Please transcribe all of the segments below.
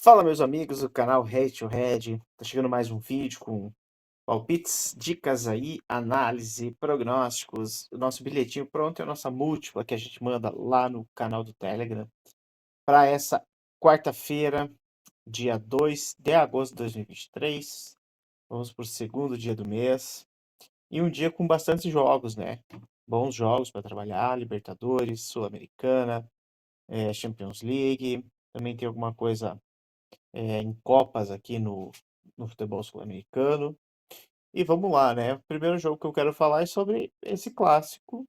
Fala, meus amigos do canal Head to Head. Tá chegando mais um vídeo com palpites, dicas aí, análise, prognósticos. O nosso bilhetinho pronto é a nossa múltipla que a gente manda lá no canal do Telegram para essa quarta-feira, dia 2 de agosto de 2023. Vamos para o segundo dia do mês e um dia com bastante jogos, né? Bons jogos para trabalhar, Libertadores, Sul-Americana, Champions League. Também tem alguma coisa em Copas aqui no futebol sul-americano. E vamos lá, né? O primeiro jogo que eu quero falar é sobre esse clássico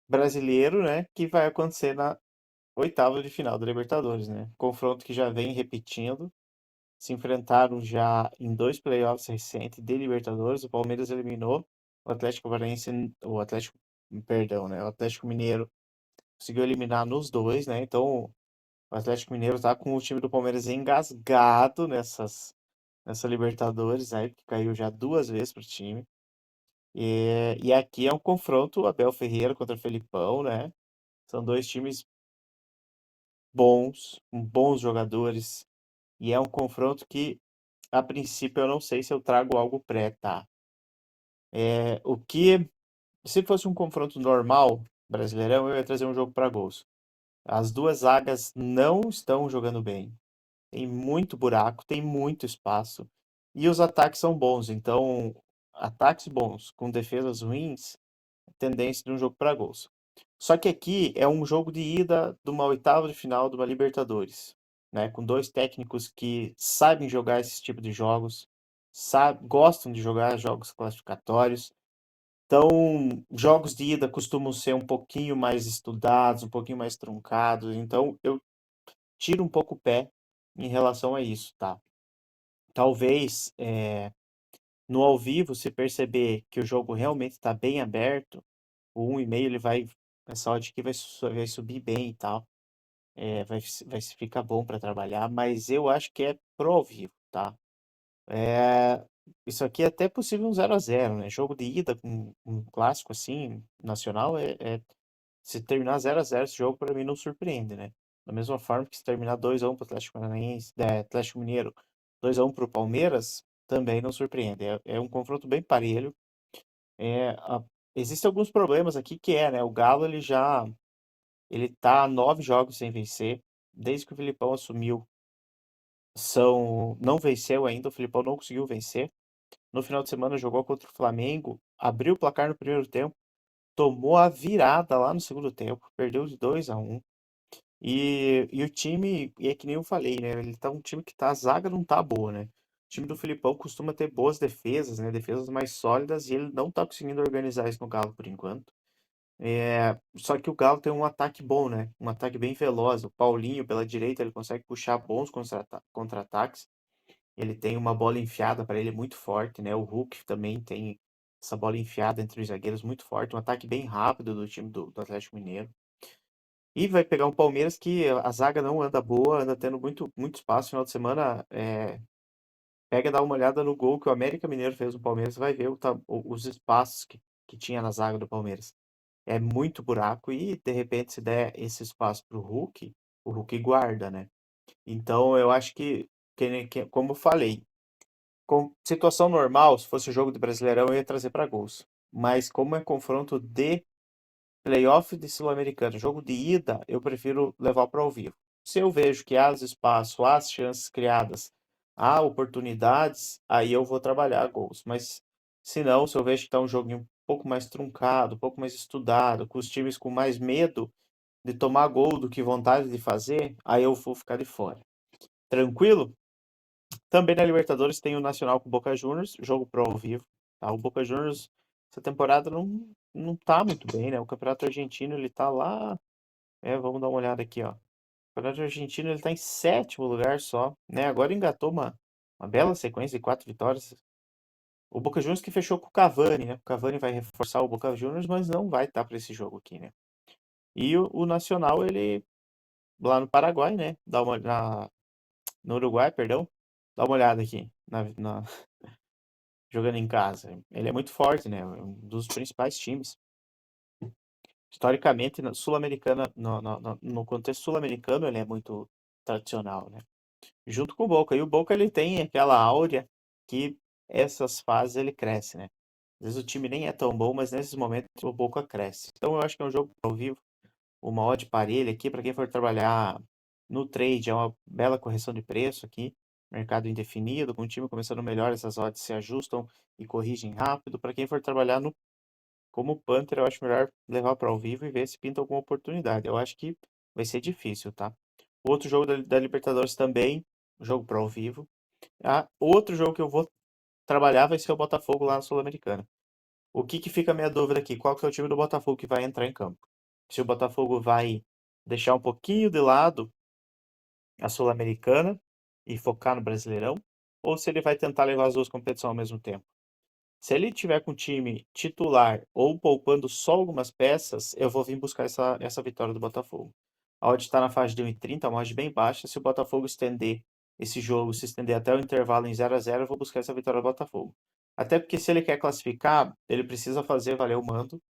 brasileiro, né? Que vai acontecer na oitava de final da Libertadores, né? Confronto que já vem repetindo. Se enfrentaram já em dois playoffs recentes de Libertadores. O Palmeiras eliminou o Atlético Paranaense, o Atlético, perdão, né? O Atlético Mineiro conseguiu eliminar nos dois, né? Então o Atlético Mineiro tá com o time do Palmeiras engasgado nessa Libertadores aí, que caiu já duas vezes pro time. E aqui é um confronto Abel Ferreira contra Felipão, né? São dois times bons, com bons jogadores. E é um confronto que, a princípio, eu não sei se eu trago algo pré, tá? Se fosse um confronto normal, Brasileirão, eu ia trazer um jogo para gols. As duas zagas não estão jogando bem. Tem muito buraco, tem muito espaço. E os ataques são bons. Então, ataques bons com defesas ruins, tendência de um jogo para gols. Só que aqui é um jogo de ida de uma oitava de final de uma Libertadores, né? Com dois técnicos que sabem jogar esse tipo de jogos, gostam de jogar jogos classificatórios. Então, jogos de ida costumam ser um pouquinho mais estudados, um pouquinho mais truncados. Então, eu tiro um pouco o pé em relação a isso, tá? Talvez no ao vivo, se perceber que o jogo realmente está bem aberto, o 1,5 ele vai, essa odd aqui vai subir bem e tal, vai ficar bom para trabalhar, mas eu acho que é pro ao vivo, tá? É, isso aqui é até possível um 0-0, né? Jogo de ida com um clássico assim, nacional, se terminar 0-0 esse jogo, para mim não surpreende, né? Da mesma forma que se terminar 2-1 para o Atlético Paranaense, Atlético Mineiro, 2-1 para o Palmeiras, também não surpreende. É um confronto bem parelho. É, a- Existem alguns problemas aqui que né? O Galo ele tá 9 jogos sem vencer. Desde que o Filipão assumiu, não venceu ainda. O Filipão não conseguiu vencer. No final de semana jogou contra o Flamengo, abriu o placar no primeiro tempo, tomou a virada lá no segundo tempo, perdeu de 2-1. E o time, e é que nem eu falei, né? Ele tá um time que a zaga não tá boa, né? O time do Filipão costuma ter boas defesas, né? Defesas mais sólidas, e ele não tá conseguindo organizar isso no Galo por enquanto. Só que o Galo tem um ataque bom, né? Um ataque bem veloz. O Paulinho, pela direita, ele consegue puxar bons contra-ataques. Ele tem uma bola enfiada para ele muito forte, né? O Hulk também tem essa bola enfiada entre os zagueiros muito forte. Um ataque bem rápido do time do Atlético Mineiro. E vai pegar um Palmeiras que a zaga não anda boa, anda tendo muito espaço. Final de semana, pega e dá uma olhada no gol que o América Mineiro fez no Palmeiras, vai ver os espaços que tinha na zaga do Palmeiras. É muito buraco e, de repente, se der esse espaço para o Hulk guarda, né? Então, eu acho como eu falei, com situação normal, se fosse o jogo de Brasileirão, eu ia trazer para gols. Mas como é confronto de playoff de Sul-Americano, jogo de ida, eu prefiro levar para ao vivo. Se eu vejo que há espaço, há as chances criadas, há oportunidades, aí eu vou trabalhar gols. Mas se não, se eu vejo que está um joguinho um pouco mais truncado, um pouco mais estudado, com os times com mais medo de tomar gol do que vontade de fazer, aí eu vou ficar de fora. Tranquilo? Também na Libertadores tem o Nacional com o Boca Juniors, jogo pro ao vivo. Tá? O Boca Juniors, essa temporada não tá muito bem, né? O Campeonato Argentino, ele tá lá. Vamos dar uma olhada aqui, ó. O Campeonato Argentino, ele tá em sétimo lugar só, né? Agora engatou uma bela sequência de 4 vitórias. O Boca Juniors que fechou com o Cavani, né? O Cavani vai reforçar o Boca Juniors, mas não vai estar para esse jogo aqui, né? E o Nacional, ele lá no Paraguai, né? No Uruguai, perdão. Dá uma olhada aqui jogando em casa. Ele é muito forte, né? É um dos principais times. Historicamente, na Sul-Americana, no contexto sul-americano, ele é muito tradicional, né? junto com o Boca. E o Boca ele tem aquela áurea que essas fases ele cresce, né? Às vezes o time nem é tão bom, mas nesses momentos o Boca cresce. Então eu acho que é um jogo ao vivo, uma odd parelha aqui para quem for trabalhar no trade, é uma bela correção de preço aqui. Mercado indefinido, com o time começando melhor, essas odds se ajustam e corrigem rápido. Para quem for trabalhar no como Panther, eu acho melhor levar para ao vivo e ver se pinta alguma oportunidade. Eu acho que vai ser difícil, tá? Outro jogo da Libertadores também, jogo para ao vivo. Ah, outro jogo que eu vou trabalhar vai ser o Botafogo lá na Sul-Americana. O que que fica a minha dúvida aqui? Qual que é o time do Botafogo que vai entrar em campo? Se o Botafogo vai deixar um pouquinho de lado a Sul-Americana e focar no Brasileirão, ou se ele vai tentar levar as duas competições ao mesmo tempo. Se ele tiver com o time titular ou poupando só algumas peças, eu vou vir buscar essa vitória do Botafogo. A odd está na faixa de 1,30, uma odd bem baixa. Se o Botafogo estender esse jogo, se estender até o intervalo em 0-0, eu vou buscar essa vitória do Botafogo. Até porque se ele quer classificar, ele precisa fazer valer o mando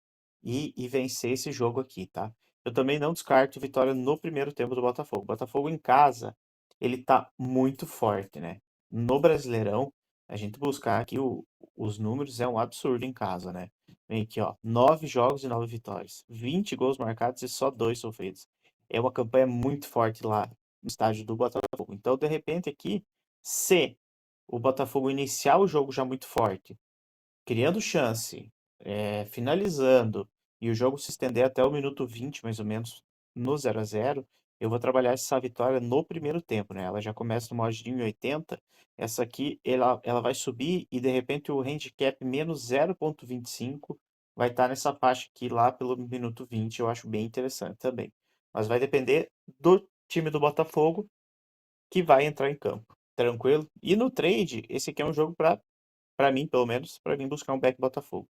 e vencer esse jogo aqui, tá? Eu também não descarto vitória no primeiro tempo do Botafogo. O Botafogo em casa, ele tá muito forte, né? No Brasileirão, a gente buscar aqui os números é um absurdo em casa, né? Vem aqui, ó, 9 jogos e 9 vitórias, 20 gols marcados e só 2 sofridos. É uma campanha muito forte lá no estádio do Botafogo. Então, de repente aqui, se o Botafogo iniciar o jogo já muito forte, criando chance, finalizando, e o jogo se estender até o minuto 20, mais ou menos, no 0-0, eu vou trabalhar essa vitória no primeiro tempo, né? Ela já começa no modinho 80, essa aqui ela vai subir e de repente o handicap menos 0,25 vai estar nessa faixa aqui lá pelo minuto 20, eu acho bem interessante também. Mas vai depender do time do Botafogo que vai entrar em campo. Tranquilo? E no trade, esse aqui é um jogo para mim, pelo menos, para vir buscar um back Botafogo.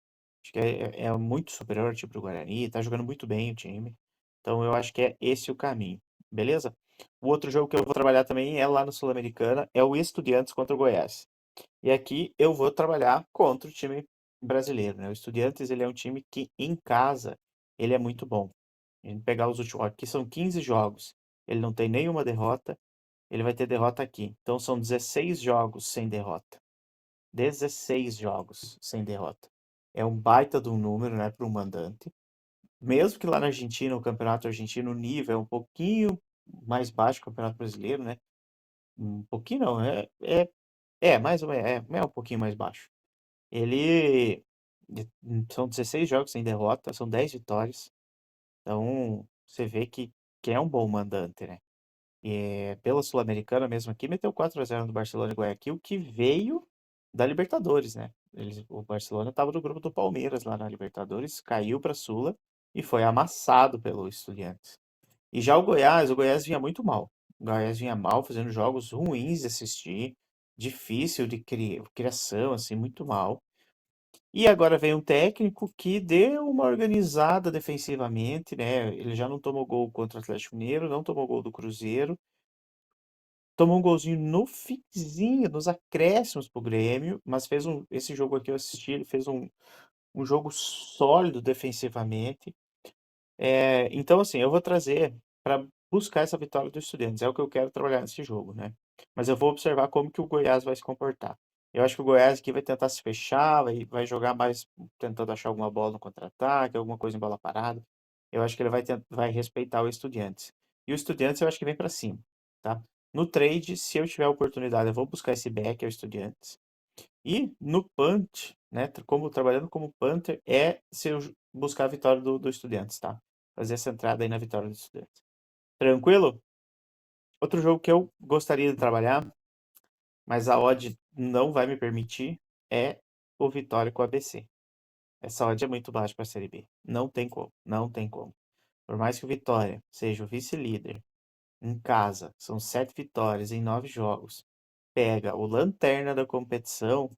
Acho que é muito superior ao time do Guarani, tá jogando muito bem o time. Então eu acho que é esse o caminho, beleza? O outro jogo que eu vou trabalhar também é lá no Sul-Americana, é o Estudiantes contra o Goiás. E aqui eu vou trabalhar contra o time brasileiro, né? O Estudiantes, ele é um time que em casa, ele é muito bom. A gente pegar os últimos, aqui são 15 jogos. Ele não tem nenhuma derrota, ele vai ter derrota aqui. Então são 16 jogos sem derrota. 16 jogos sem derrota. É um baita de um número, né, para um mandante. Mesmo que lá na Argentina, o campeonato argentino, o nível é um pouquinho mais baixo que o campeonato brasileiro, né? Um pouquinho não, mais ou menos, é um pouquinho mais baixo. Ele são 16 jogos sem derrota, são 10 vitórias. Então, você vê que é um bom mandante, né? Pela Sul-Americana mesmo aqui, meteu 4-0 no Barcelona e Guayaquil, que veio da Libertadores, né? O Barcelona estava no grupo do Palmeiras lá na Libertadores, caiu para a Sula e foi amassado pelo Estudiantes. E já o Goiás vinha muito mal. O Goiás vinha mal, fazendo jogos ruins de assistir, difícil de criação, assim, muito mal. E agora vem um técnico que deu uma organizada defensivamente, né? Ele já não tomou gol contra o Atlético Mineiro, não tomou gol do Cruzeiro. Tomou um golzinho no finzinho, nos acréscimos pro Grêmio, mas esse jogo aqui eu assisti, ele fez um jogo sólido defensivamente. Então, assim, eu vou trazer para buscar essa vitória dos Estudiantes. É o que eu quero trabalhar nesse jogo, né? Mas eu vou observar como que o Goiás vai se comportar. Eu acho que o Goiás aqui vai tentar se fechar, vai jogar mais tentando achar alguma bola no contra-ataque, alguma coisa em bola parada. Eu acho que ele vai respeitar o Estudiantes. E o Estudiantes eu acho que vem para cima, tá? No trade, se eu tiver a oportunidade, eu vou buscar esse back, é o Estudiantes. E no Punt, né, como trabalhando como punter, é se eu buscar a vitória do Estudiantes, tá? Fazer essa entrada aí na vitória do Estudiantes. Tranquilo? Outro jogo que eu gostaria de trabalhar, mas a odd não vai me permitir, é o Vitória com o ABC. Essa odd é muito baixa para a Série B. Não tem como, não tem como. Por mais que o Vitória seja o vice-líder em casa, são 7 vitórias em 9 jogos, pega o lanterna da competição,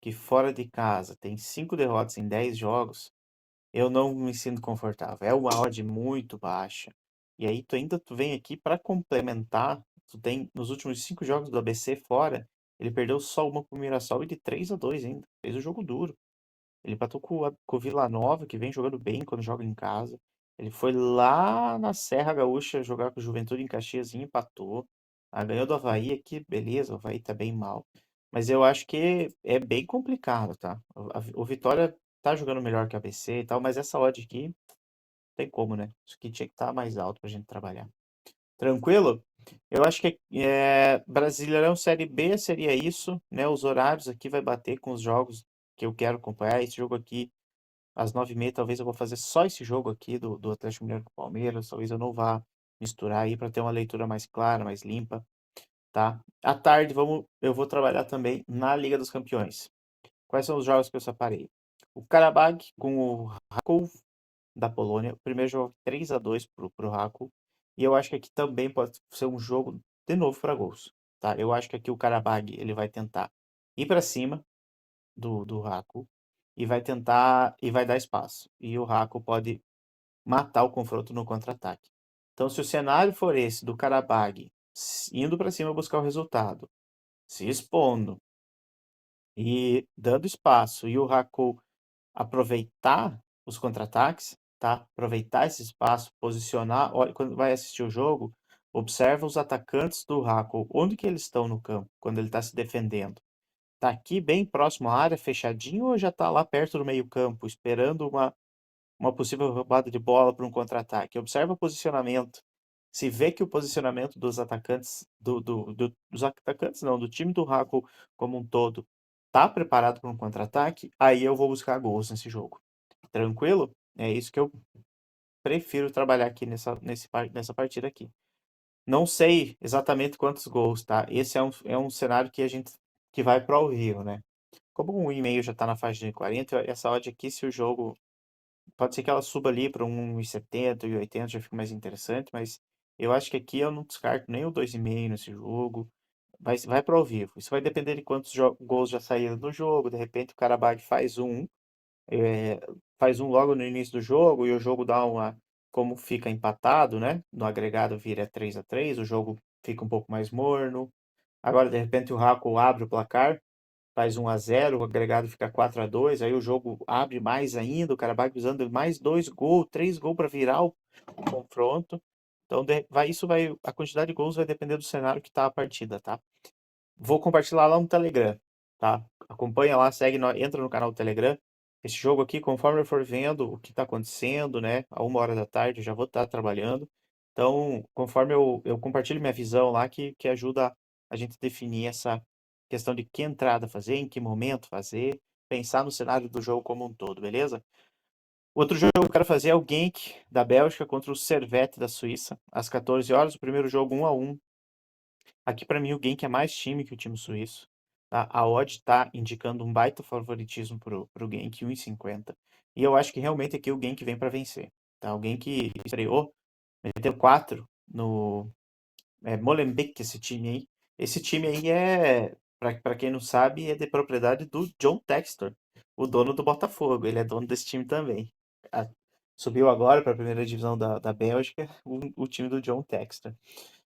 que fora de casa tem 5 derrotas em 10 jogos, eu não me sinto confortável. É uma odd muito baixa. E aí tu vem aqui para complementar, tu tem nos últimos 5 jogos do ABC fora, ele perdeu só uma pro Mirassol e de 3-2 ainda. Fez o jogo duro. Ele empatou com o Vila Nova, que vem jogando bem quando joga em casa. Ele foi lá na Serra Gaúcha jogar com o Juventude em Caxias e empatou. Ah, ganhou do Avaí aqui, beleza, o Avaí tá bem mal. Mas eu acho que é bem complicado, tá? O Vitória tá jogando melhor que a ABC e tal, mas essa odd aqui tem como, né? Isso aqui tinha que estar mais alto pra gente trabalhar. Tranquilo? Eu acho que Brasileirão Série B seria isso, né? Os horários aqui vai bater com os jogos que eu quero acompanhar. Esse jogo aqui, às 9h30, talvez eu vou fazer só esse jogo aqui do Atlético Mineiro com o Palmeiras. Talvez eu não vá misturar aí para ter uma leitura mais clara, mais limpa, tá? À tarde, eu vou trabalhar também na Liga dos Campeões. Quais são os jogos que eu separei? O Karabag com o Rakov da Polônia. O primeiro jogo 3-2 pro Raku. E eu acho que aqui também pode ser um jogo de novo para gols, tá? Eu acho que aqui o Karabag ele vai tentar ir para cima do Raku e vai tentar e vai dar espaço. E o Raku pode matar o confronto no contra-ataque. Então, se o cenário for esse do Karabag indo para cima buscar o resultado, se expondo e dando espaço e o Raku aproveitar os contra-ataques, tá? Aproveitar esse espaço, posicionar. Olha, quando vai assistir o jogo, observa os atacantes do Raco, onde que eles estão no campo, quando ele está se defendendo. Tá aqui bem próximo à área, fechadinho, ou já tá lá perto do meio-campo, esperando uma possível roubada de bola para um contra-ataque? Observa o posicionamento. Se vê que o posicionamento dos atacantes, dos atacantes não, do time do Raco como um todo, tá preparado para um contra-ataque, aí eu vou buscar gols nesse jogo. Tranquilo? É isso que eu prefiro trabalhar aqui nessa partida aqui. Não sei exatamente quantos gols, tá? Esse é um cenário que a gente que vai para o Rio, né? Como o e-mail já tá na faixa de 40, essa odd aqui, se o jogo pode ser que ela suba ali para um 1,70, 1,80, já fica mais interessante, mas eu acho que aqui eu não descarto nem o 2,5 nesse jogo. Vai para ao vivo. Isso vai depender de quantos gols já saíram do jogo. De repente o Karabakh é, faz um logo no início do jogo e o jogo dá uma. Como fica empatado, né? No agregado vira 3-3, o jogo fica um pouco mais morno. Agora, de repente, o Raco abre o placar, faz 1-0, o agregado fica 4-2, aí o jogo abre mais ainda, o Karabakh precisando de mais 2 gols, 3 gols para virar o confronto. Então, a quantidade de gols vai depender do cenário que tá a partida, tá? Vou compartilhar lá no Telegram, tá? Acompanha lá, entra no canal do Telegram. Esse jogo aqui, conforme eu for vendo o que está acontecendo, né? A 1h da tarde eu já vou estar trabalhando. Então, conforme eu compartilho minha visão lá, que ajuda a gente definir essa questão de que entrada fazer, em que momento fazer, pensar no cenário do jogo como um todo, beleza? Outro jogo que eu quero fazer é o Genk da Bélgica contra o Servette da Suíça, às 14 horas. O primeiro jogo 1-1. Aqui para mim o Genk é mais time que o time suíço. Tá? A odd tá indicando um baita favoritismo pro Genk, 1,50. E eu acho que realmente aqui o Genk vem para vencer. Tá? O Genk estreou, meteu 4 no Molenbeek, esse time aí. Esse time aí para quem não sabe, é de propriedade do John Textor, o dono do Botafogo. Ele é dono desse time também. Ah, subiu agora para a primeira divisão da Bélgica, o time do John Textor.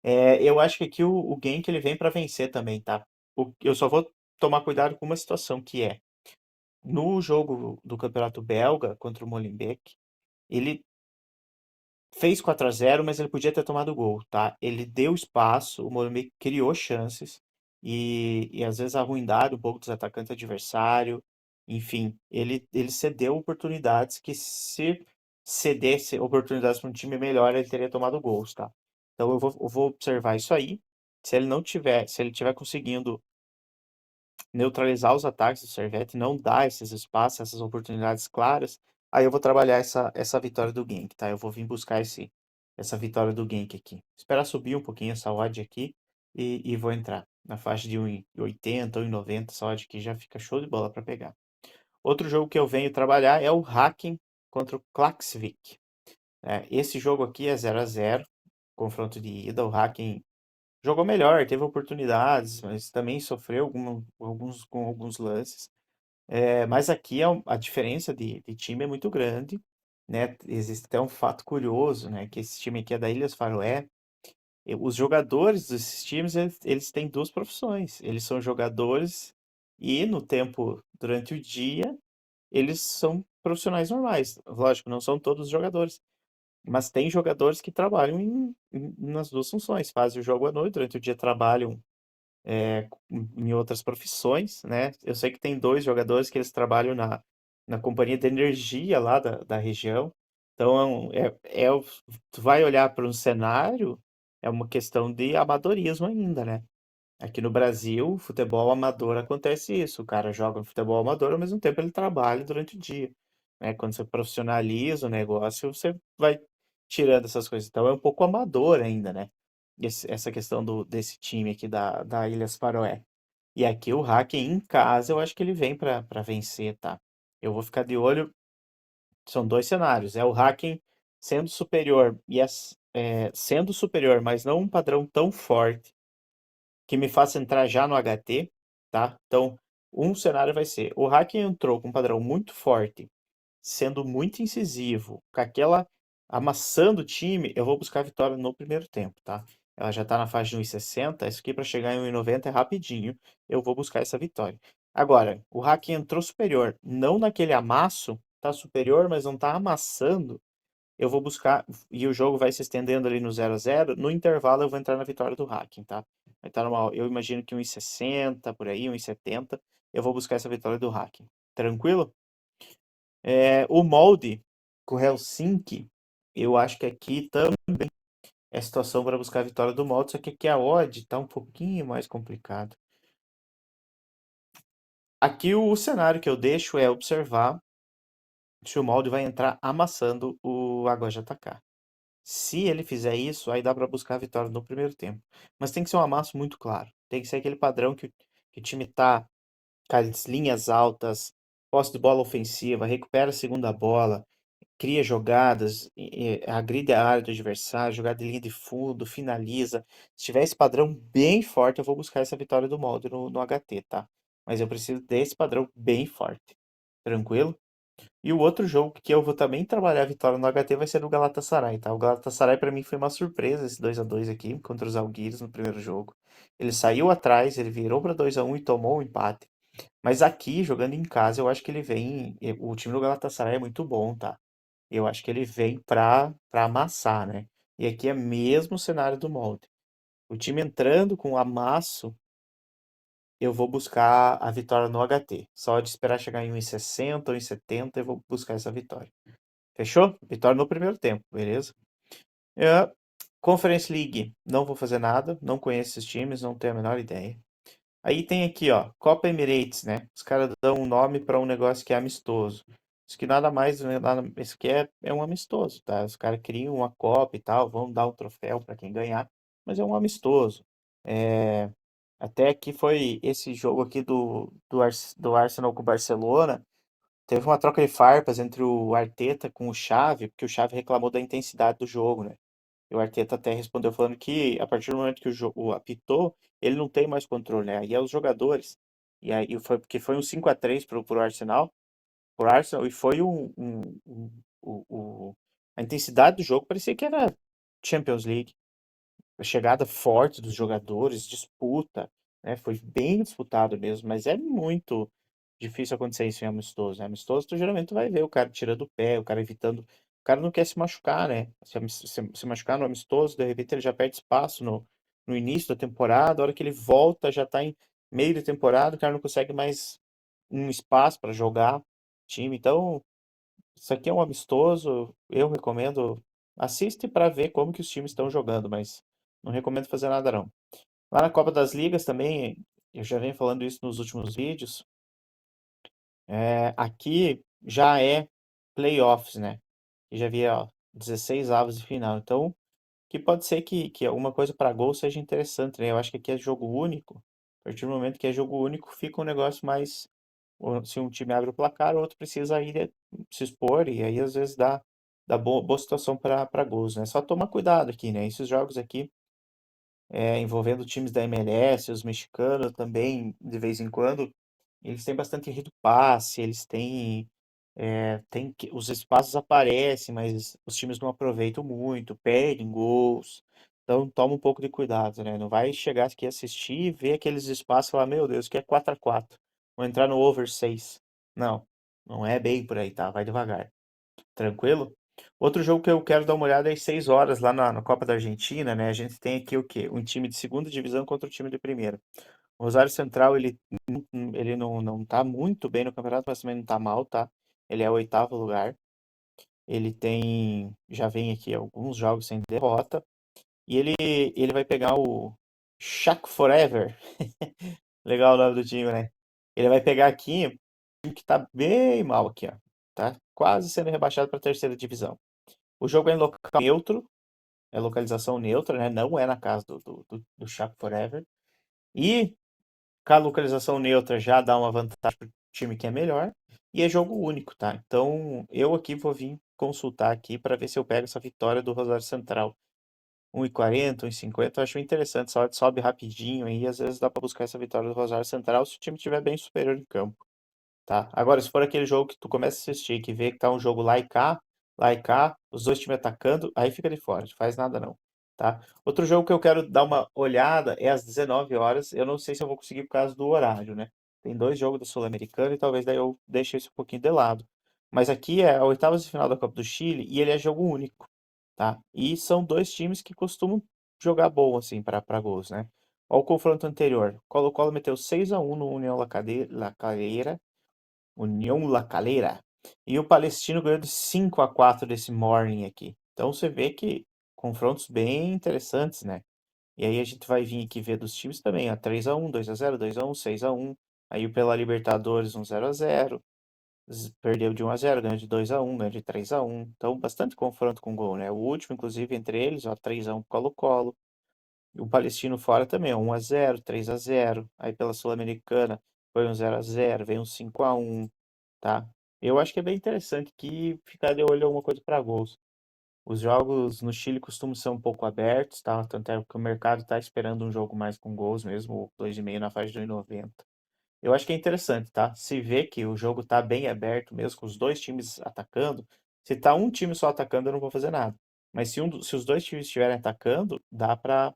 Eu acho que aqui o Genk ele vem para vencer também, tá? Eu só vou tomar cuidado com uma situação que é no jogo do Campeonato Belga contra o Molenbeek, ele fez 4-0, mas ele podia ter tomado gol, tá? Ele deu espaço, o Molenbeek criou chances e às vezes a ruindade um pouco dos atacantes adversário, enfim, ele cedeu oportunidades que se cedesse oportunidades para um time melhor, ele teria tomado gols, tá? Então eu vou observar isso aí. Se ele tiver conseguindo neutralizar os ataques do Servette, não dar esses espaços, essas oportunidades claras, aí eu vou trabalhar essa vitória do Genk, tá? Eu vou vir buscar essa vitória do Genk aqui. Esperar subir um pouquinho essa odd aqui e vou entrar na faixa de 1,80, 1,90, essa odd aqui já fica show de bola para pegar. Outro jogo que eu venho trabalhar é o Hacken contra o Klaksvik. Esse jogo aqui é 0-0, confronto de ida. O Hacken jogou melhor, teve oportunidades, mas também sofreu com alguns lances. Mas aqui a diferença de time é muito grande, né? Existe até um fato curioso, né? Que esse time aqui é da Ilhas Faroé. E os jogadores desses times, eles têm duas profissões. Eles são jogadores e durante o dia, eles são profissionais normais. Lógico, não são todos jogadores. Mas tem jogadores que trabalham nas duas funções, fazem o jogo à noite, durante o dia trabalham em outras profissões, né? Eu sei que tem dois jogadores que eles trabalham na companhia de energia lá da região. Então, tu vai olhar para um cenário, é uma questão de amadorismo ainda, né? Aqui no Brasil, futebol amador acontece isso. O cara joga futebol amador, ao mesmo tempo ele trabalha durante o dia, né? Quando você profissionaliza o negócio, você vai tirando essas coisas. Então é um pouco amador ainda, né? Essa questão desse time aqui da Ilhas Faroé. E aqui o Hacken em casa, eu acho que ele vem para vencer, tá? Eu vou ficar de olho. São dois cenários. É o Hacken sendo superior sendo superior, mas não um padrão tão forte que me faça entrar já no HT, tá? Então, um cenário vai ser: o Hacken entrou com um padrão muito forte, sendo muito incisivo, com aquela amassando o time, eu vou buscar a vitória no primeiro tempo, tá? Ela já tá na faixa de 1,60, isso aqui para chegar em 1,90 é rapidinho, eu vou buscar essa vitória. Agora, o Hacken entrou superior, não naquele amasso, tá superior, mas não tá amassando, eu vou buscar, e o jogo vai se estendendo ali no 0-0. No intervalo eu vou entrar na vitória do Hacking, tá? Vai estar eu imagino que 1,60 por aí, 1,70. Eu vou buscar essa vitória do Hacking. Tranquilo? O molde com o Helsinki, eu acho que aqui também é situação para buscar a vitória do molde, só que aqui a odd tá um pouquinho mais complicado. Aqui o cenário que eu deixo é observar se o molde vai entrar amassando o Água de Atacar. Se ele fizer isso, aí dá para buscar a vitória no primeiro tempo. Mas tem que ser um amasso muito claro. Tem que ser aquele padrão que o time tá com as linhas altas, posse de bola ofensiva, recupera a segunda bola, cria jogadas, agride a área do adversário, jogada de linha de fundo, finaliza. Se tiver esse padrão bem forte, eu vou buscar essa vitória do molde no HT, tá? Mas eu preciso desse padrão bem forte. Tranquilo? E o outro jogo que eu vou também trabalhar a vitória no HT vai ser o Galatasaray, tá? O Galatasaray para mim foi uma surpresa esse 2-2 aqui contra os Zalgiris no primeiro jogo. Ele saiu atrás, ele virou para 2-1 e tomou o empate. Mas aqui, jogando em casa, eu acho que ele vem. O time do Galatasaray é muito bom, tá? Eu acho que ele vem pra amassar, né? E aqui é mesmo o cenário do molde. O time entrando com amasso, eu vou buscar a vitória no HT. Só de esperar chegar em 1,60 ou 1,70, eu vou buscar essa vitória. Fechou? Vitória no primeiro tempo, beleza? É, Conference League, não vou fazer nada, não conheço esses times, não tenho a menor ideia. Aí tem aqui, ó, Copa Emirates, né? Os caras dão um nome para um negócio que é amistoso. Isso que nada mais, né, isso que é um amistoso, tá? Os caras criam uma Copa e tal, vão dar um troféu para quem ganhar, mas é um amistoso. É, Até que foi esse jogo aqui do Arsenal com o Barcelona. Teve uma troca de farpas entre o Arteta com o Xavi, porque o Xavi reclamou da intensidade do jogo, né? E o Arteta até respondeu falando que a partir do momento que o jogo apitou, ele não tem mais controle, né? Aí é os jogadores. E aí foi porque foi um 5-3 pro Arsenal, e foi a intensidade do jogo parecia que era Champions League, a chegada forte dos jogadores, disputa, né? Foi bem disputado mesmo, mas é muito difícil acontecer isso em amistoso, né? Amistoso, tu geralmente vai ver o cara tirando o pé, o cara evitando. O cara não quer se machucar, né? Se machucar no amistoso, de repente ele já perde espaço no início da temporada, a hora que ele volta, já tá em meio de temporada, o cara não consegue mais um espaço para jogar time. Então, isso aqui é um amistoso, eu recomendo. Assiste para ver como que os times estão jogando, mas não recomendo fazer nada não. Lá na Copa das Ligas também, eu já venho falando isso nos últimos vídeos. Aqui já é playoffs, né? E já havia, ó, 16 avos de final. Então, que pode ser que alguma coisa para gol seja interessante, né? Eu acho que aqui é jogo único. A partir do momento que é jogo único, fica um negócio mais. Se um time abre o placar, o outro precisa ir se expor, e aí às vezes dá boa situação para gols, né? Só tomar cuidado aqui, né? Esses jogos aqui, envolvendo times da MLS, os mexicanos também, de vez em quando, eles têm bastante erro do passe, eles têm, os espaços aparecem, mas os times não aproveitam muito, perdem gols. Então toma um pouco de cuidado, né? Não vai chegar aqui assistir, ver aqueles espaços e falar, meu Deus, que é 4-4. Vou entrar no over 6. Não, não é bem por aí, tá? Vai devagar. Tranquilo? Outro jogo que eu quero dar uma olhada é às 6 horas lá na Copa da Argentina, né? A gente tem aqui o quê? Um time de segunda divisão contra o time de primeira. O Rosário Central, ele não tá muito bem no campeonato, mas também não tá mal, tá? Ele é o oitavo lugar. Já vem aqui alguns jogos sem derrota. E ele vai pegar o Shaq Forever. Legal o nome do time, né? Ele vai pegar aqui um time que tá bem mal aqui, ó. Tá quase sendo rebaixado para a terceira divisão. O jogo é em local neutro, é localização neutra, né? Não é na casa do Shaq Forever. E com a localização neutra já dá uma vantagem pro time que é melhor. E é jogo único, tá? Então eu aqui vou vir consultar aqui para ver se eu pego essa vitória do Rosário Central. 1,40, 1,50, eu acho interessante, sobe rapidinho aí, às vezes dá para buscar essa vitória do Rosário Central se o time estiver bem superior em campo. Tá? Agora, se for aquele jogo que tu começa a assistir, que vê que tá um jogo lá e cá, os dois times atacando, aí fica de fora, não faz nada não. Tá? Outro jogo que eu quero dar uma olhada é às 19 horas. Eu não sei se eu vou conseguir por causa do horário, né? Tem dois jogos da Sul-Americana e talvez daí eu deixe isso um pouquinho de lado. Mas aqui é a oitavas de final da Copa do Chile e ele é jogo único, tá? E são dois times que costumam jogar bom assim para gols, né? Olha o confronto anterior. Colo-Colo meteu 6-1 no União La Calera, União La Calera. E o Palestino ganhou de 5-4 desse Morning aqui. Então você vê que confrontos bem interessantes, né? E aí a gente vai vir aqui ver dos times também, ó, 3-1, 2-0, 2-1, 6-1. Aí pela Libertadores 1-0. Perdeu de 1-0, ganhou de 2-1, ganhou de 3-1. Então bastante confronto com gol, né? O último, inclusive, entre eles, ó, 3-1 pro Colo-Colo. O Palestino fora também, ó, 1-0, 3-0. Aí pela Sul-Americana foi um 0-0, veio um 5-1. Tá? Eu acho que é bem interessante que ficar de olho em alguma coisa para gols. Os jogos no Chile costumam ser um pouco abertos, tá? Tanto é que o mercado está esperando um jogo mais com gols mesmo, 2,5 na faixa de 1,90. Eu acho que é interessante, tá? Se vê que o jogo tá bem aberto mesmo, com os dois times atacando, se tá um time só atacando, eu não vou fazer nada. Mas se os dois times estiverem atacando, dá pra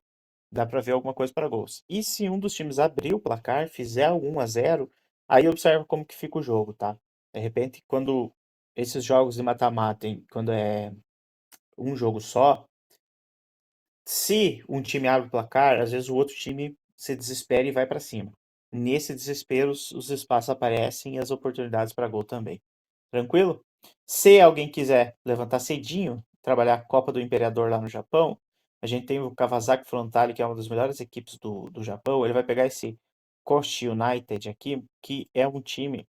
ver alguma coisa para gols. E se um dos times abrir o placar, fizer algum 1-0, aí observa como que fica o jogo, tá? De repente, quando esses jogos de mata-mata, quando é um jogo só, se um time abre o placar, às vezes o outro time se desespera e vai para cima. Nesse desespero, os espaços aparecem e as oportunidades para gol também. Tranquilo? Se alguém quiser levantar cedinho, trabalhar a Copa do Imperador lá no Japão, a gente tem o Kawasaki Frontale, que é uma das melhores equipes do Japão. Ele vai pegar esse Kochi United aqui, que é um time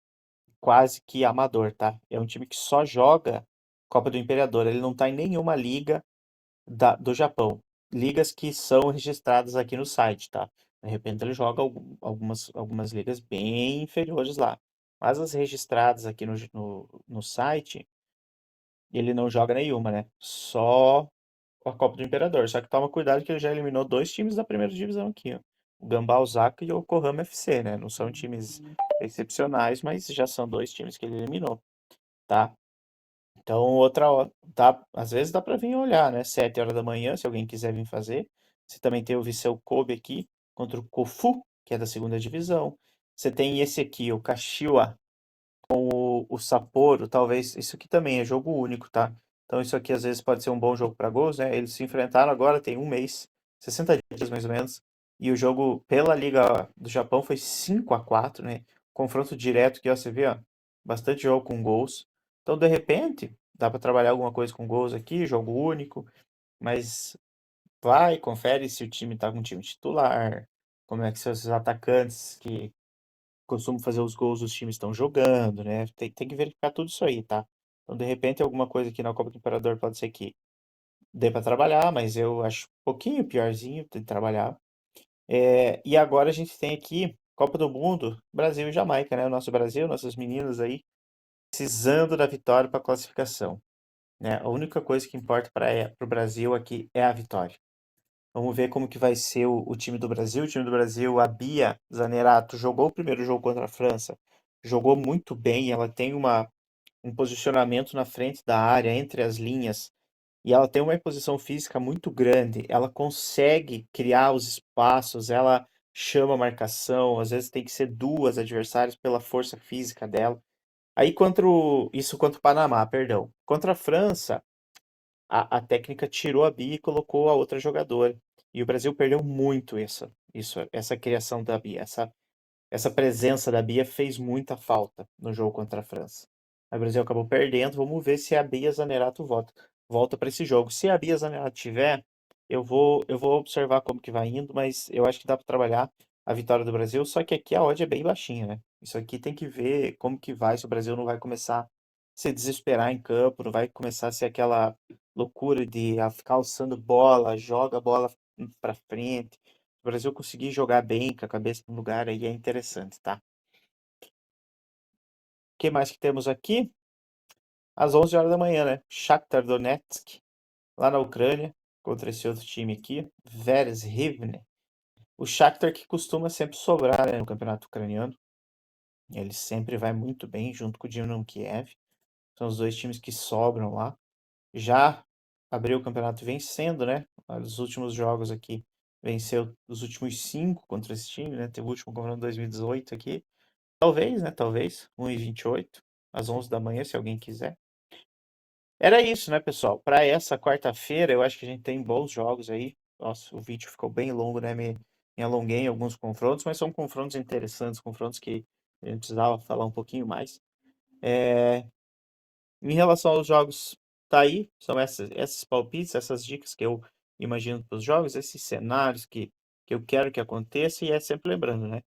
quase que amador, tá? É um time que só joga Copa do Imperador. Ele não tá em nenhuma liga do Japão. Ligas que são registradas aqui no site, tá? De repente ele joga algumas ligas bem inferiores lá. Mas as registradas aqui no site, ele não joga nenhuma, né? Só a Copa do Imperador. Só que toma cuidado que ele já eliminou dois times da primeira divisão aqui, ó. O Gambá Osaka e o Yokohama FC, né? Não são times excepcionais, mas já são dois times que ele eliminou, tá? Então, outra hora, às vezes dá para vir olhar, né? 7 horas da manhã, se alguém quiser vir fazer. Você também tem o Viseu Kobe aqui contra o Kofu, que é da segunda divisão. Você tem esse aqui, o Kashiwa, o Sapporo, talvez. Isso aqui também é jogo único, tá? Então, isso aqui às vezes pode ser um bom jogo para gols, né? Eles se enfrentaram agora, tem um mês, 60 dias mais ou menos. E o jogo pela Liga do Japão foi 5-4, né? Confronto direto que ó, você vê, ó, bastante jogo com gols. Então, de repente, dá para trabalhar alguma coisa com gols aqui, jogo único, mas vai, confere se o time tá com o time titular, como é que são esses atacantes que costumam fazer os gols os times estão jogando, né? Tem que verificar tudo isso aí, tá? Então, de repente, alguma coisa aqui na Copa do Imperador pode ser que dê para trabalhar, mas eu acho um pouquinho piorzinho de trabalhar. E agora a gente tem aqui Copa do Mundo, Brasil e Jamaica, né? O nosso Brasil, nossas meninas aí, precisando da vitória para classificação, né? A única coisa que importa para o Brasil aqui é a vitória. Vamos ver como que vai ser o time do Brasil. O time do Brasil, a Bia Zanerato, jogou o primeiro jogo contra a França. Jogou muito bem. Ela tem um posicionamento na frente da área, entre as linhas. E ela tem uma posição física muito grande. Ela consegue criar os espaços. Ela chama a marcação. Às vezes tem que ser duas adversárias pela força física dela. Aí isso contra o Panamá, perdão. Contra a França. a técnica tirou a Bia e colocou a outra jogadora. E o Brasil perdeu muito essa criação da Bia. Essa presença da Bia fez muita falta no jogo contra a França. Aí o Brasil acabou perdendo. Vamos ver se a Bia Zanerato volta para esse jogo. Se a Bia Zanerato tiver, eu vou observar como que vai indo, mas eu acho que dá para trabalhar a vitória do Brasil. Só que aqui a odd é bem baixinha, né? Isso aqui tem que ver como que vai, se o Brasil não vai começar a se desesperar em campo, não vai começar a ser aquela loucura de ficar alçando bola, joga a bola para frente. O Brasil conseguir jogar bem, com a cabeça no lugar, aí é interessante, tá? O que mais que temos aqui? Às 11 horas da manhã, né? Shakhtar Donetsk, lá na Ucrânia, contra esse outro time aqui, Veres Rivne. O Shakhtar que costuma sempre sobrar, né, no campeonato ucraniano. Ele sempre vai muito bem junto com o Dinamo Kiev. São os dois times que sobram lá. Já abriu o campeonato vencendo, né? Os últimos jogos aqui, venceu os últimos 5 contra esse time, né? Teve o último confronto em 2018 aqui. Talvez, né? Talvez. 1h28, às 11 da manhã, se alguém quiser. Era isso, né, pessoal? Para essa quarta-feira, eu acho que a gente tem bons jogos aí. Nossa, o vídeo ficou bem longo, né? Me alonguei em alguns confrontos, mas são confrontos interessantes, confrontos que a gente precisava falar um pouquinho mais. Em relação aos jogos, tá aí. São esses palpites, essas dicas que eu imagino para os jogos, esses cenários que eu quero que aconteça, e é sempre lembrando, né?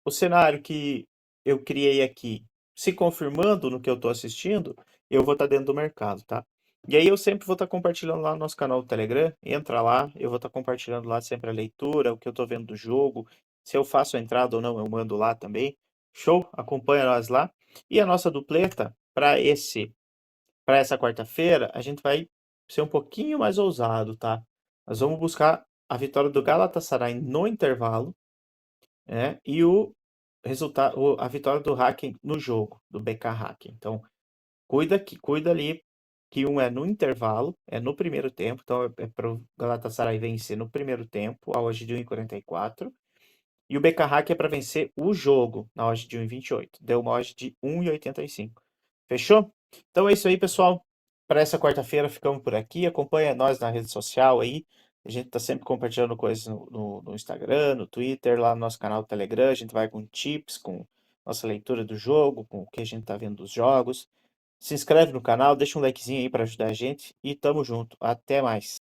O cenário que eu criei aqui, se confirmando no que eu estou assistindo, eu vou estar dentro do mercado, tá? E aí eu sempre vou estar compartilhando lá no nosso canal do Telegram. Entra lá, eu vou estar compartilhando lá sempre a leitura, o que eu estou vendo do jogo. Se eu faço a entrada ou não, eu mando lá também. Show? Acompanha nós lá. E a nossa dupleta para essa quarta-feira, a gente vai ser um pouquinho mais ousado, tá? Nós vamos buscar a vitória do Galatasaray no intervalo, né? E o resultado, a vitória do Hacken no jogo, do BK Hacken. Então, cuida ali que um é no intervalo, é no primeiro tempo, então é para o Galatasaray vencer no primeiro tempo, a odd de 1,44. E o BK Hack é para vencer o jogo, na odd de 1,28. Deu uma odd de 1,85. Fechou? Então é isso aí, pessoal. Para essa quarta-feira ficamos por aqui. Acompanha nós na rede social aí. A gente tá sempre compartilhando coisas no Instagram, no Twitter, lá no nosso canal do Telegram. A gente vai com tips, com nossa leitura do jogo, com o que a gente tá vendo dos jogos. Se inscreve no canal, deixa um likezinho aí para ajudar a gente e tamo junto. Até mais.